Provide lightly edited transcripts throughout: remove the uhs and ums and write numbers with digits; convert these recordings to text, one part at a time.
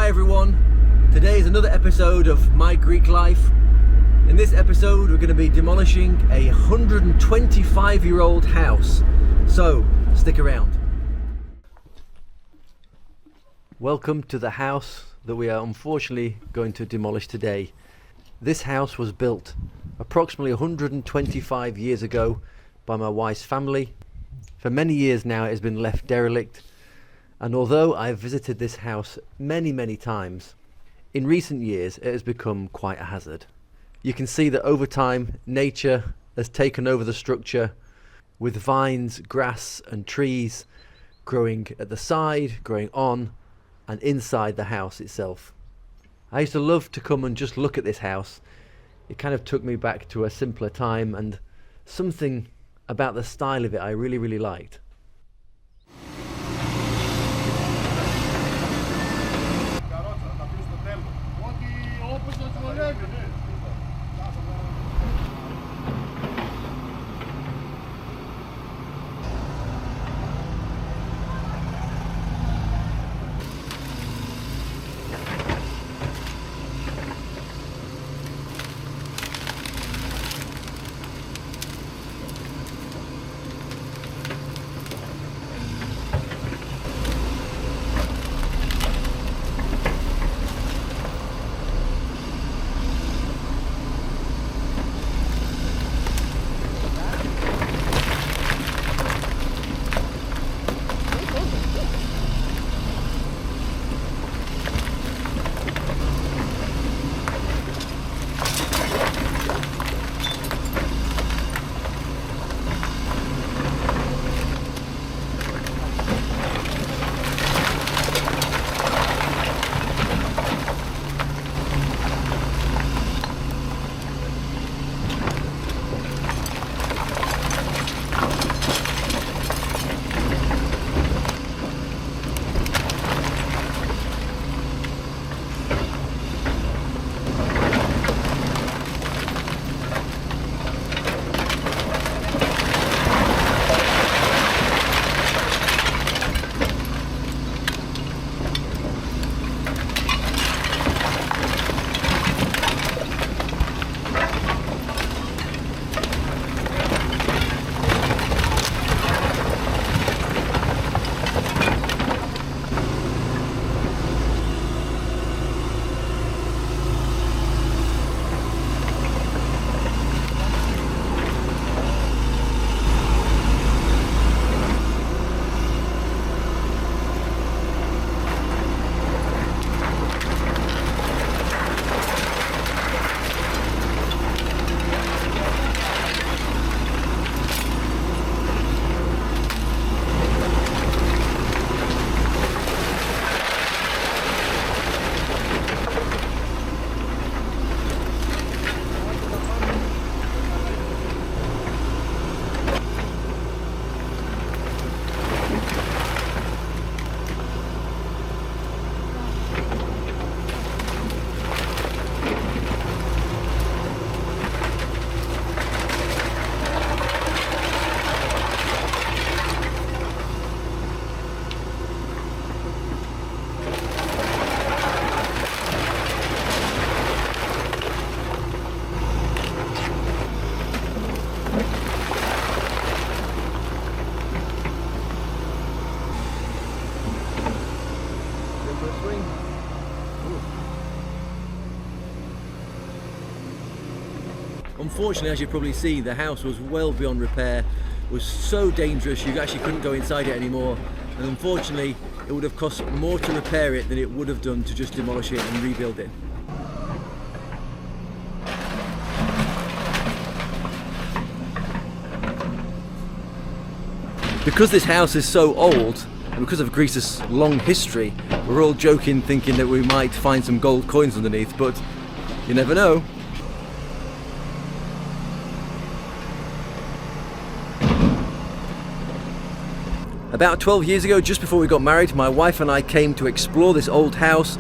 Hi everyone, today is another episode of My Greek Life. In this episode we're going to be demolishing a 125-year-old house, so stick around. Welcome to the house that we are unfortunately going to demolish today. This house was built approximately 125 years ago by my wife's family. For many years now it has been left derelict, and although I've visited this house many times, in recent years it has become quite a hazard. You can see that over time nature has taken over the structure, with vines, grass and trees growing at the side, growing on and inside the house itself. I used to love to come and just look at this house. It kind of took me back to a simpler time, and something about the style of it I really liked. Unfortunately, as you've probably seen, the house was well beyond repair. It was so dangerous you actually couldn't go inside it anymore, and unfortunately it would have cost more to repair it than it would have done to just demolish it and rebuild it. Because this house is so old, and because of Greece's long history, we're all joking, thinking that we might find some gold coins underneath, but you never know. About 12 years ago, just before we got married, my wife and I came to explore this old house,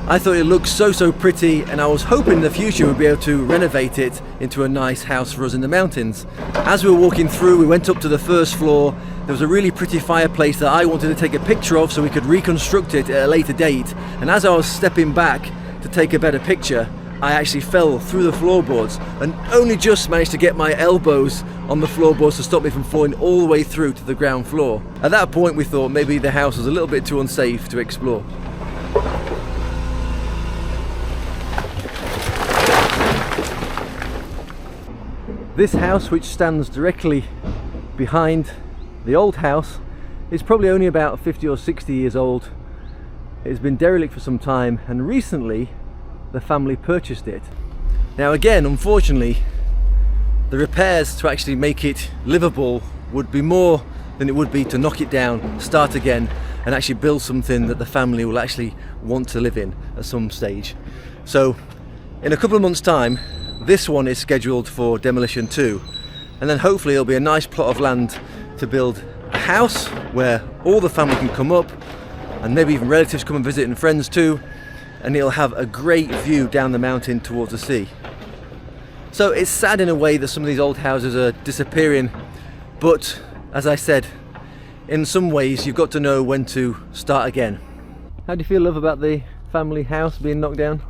I thought it looked so pretty, and I was hoping in the future we'd be able to renovate it into a nice house for us in the mountains. As we were walking through, we went up to the first floor. There was a really pretty fireplace that I wanted to take a picture of so we could reconstruct it at a later date. And as I was stepping back to take a better picture, I actually fell through the floorboards and only just managed to get my elbows on the floorboards to stop me from falling all the way through to the ground floor. At that point we thought maybe the house was a little bit too unsafe to explore. This house, which stands directly behind the old house, is probably only about 50 or 60 years old. It's been derelict for some time, and recently the family purchased it. Now again, unfortunately, the repairs to actually make it livable would be more than it would be to knock it down, start again, and actually build something that the family will actually want to live in at some stage. So in a couple of months' time, this one is scheduled for demolition too, and then hopefully it'll be a nice plot of land to build a house where all the family can come up, and maybe even relatives come and visit, and friends too, and it'll have a great view down the mountain towards the sea. So it's sad in a way that some of these old houses are disappearing, but as I said, in some ways you've got to know when to start again. How do you feel, love, about the family house being knocked down?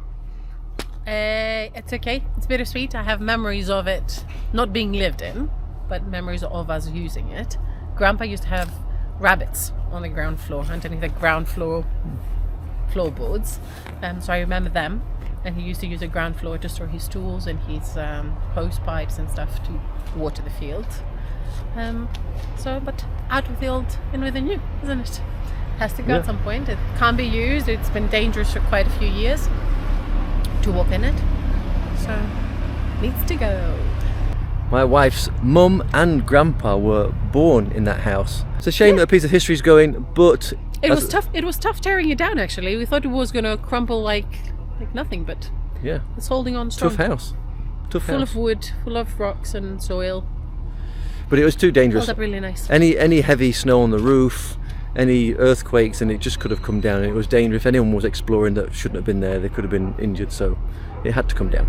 It's okay. It's bittersweet. I have memories of it not being lived in, but memories of us using it. Grandpa used to have rabbits on the ground floor, underneath the ground floor floorboards. So I remember them, and he used to use the ground floor to store his tools and his hose pipes and stuff to water the field. But out with the old, in with the new, isn't it? Has to go at some point. It can't be used. It's been dangerous for quite a few years to walk in it, so needs to go. My wife's mum and grandpa were born in that house. It's a shame that a piece of history's going, but it was tough. It was tough tearing it down. Actually, we thought it was going to crumble like nothing, but yeah, it's holding on strong. Tough house. Full of wood, full of rocks and soil. But it was too dangerous. Held up really nice. Any heavy snow on the roof, any earthquakes, and it just could have come down. And it was dangerous. If anyone was exploring that shouldn't have been there, they could have been injured. So it had to come down.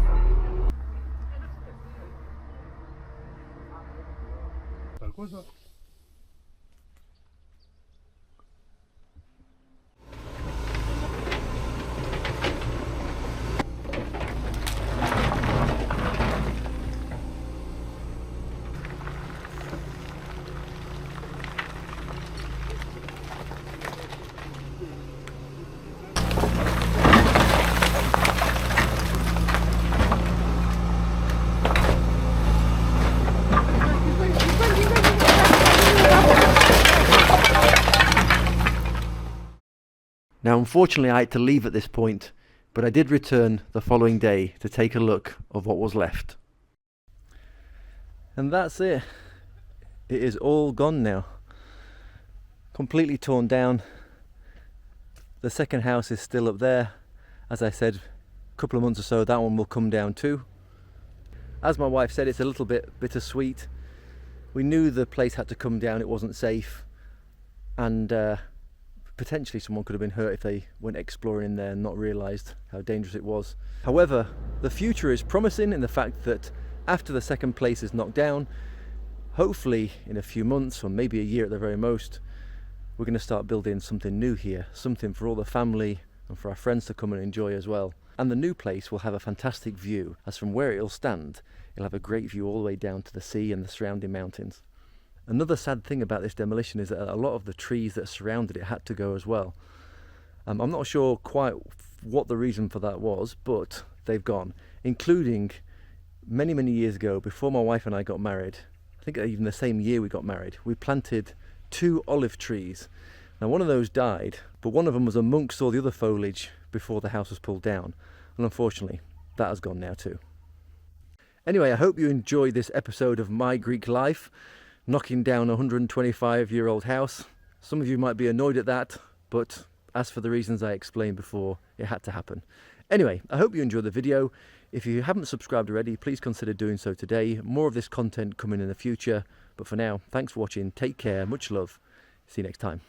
Now unfortunately I had to leave at this point, but I did return the following day to take a look of what was left. And that's it. It is all gone now. Completely torn down. The second house is still up there. As I said, a couple of months or so that one will come down too. As my wife said, it's a little bit bittersweet. We knew the place had to come down, it wasn't safe, and potentially someone could have been hurt if they went exploring in there and not realised how dangerous it was. However, the future is promising in the fact that after the second place is knocked down, hopefully in a few months or maybe a year at the very most, we're going to start building something new here, something for all the family and for our friends to come and enjoy as well. And the new place will have a fantastic view, as from where it'll stand, it'll have a great view all the way down to the sea and the surrounding mountains. Another sad thing about this demolition is that a lot of the trees that surrounded it had to go as well. I'm not sure quite what the reason for that was, but they've gone, including many years ago, before my wife and I got married. I think even the same year we got married, we planted 2 olive trees. Now one of those died, but one of them was amongst all the other foliage before the house was pulled down, and unfortunately that has gone now too. Anyway, I hope you enjoyed this episode of My Greek Life, knocking down a 125-year-old house. Some of you might be annoyed at that, but as for the reasons I explained before, it had to happen. Anyway, I hope you enjoyed the video. If you haven't subscribed already, please consider doing so today. More of this content coming in the future, but for now, thanks for watching, take care, much love, see you next time.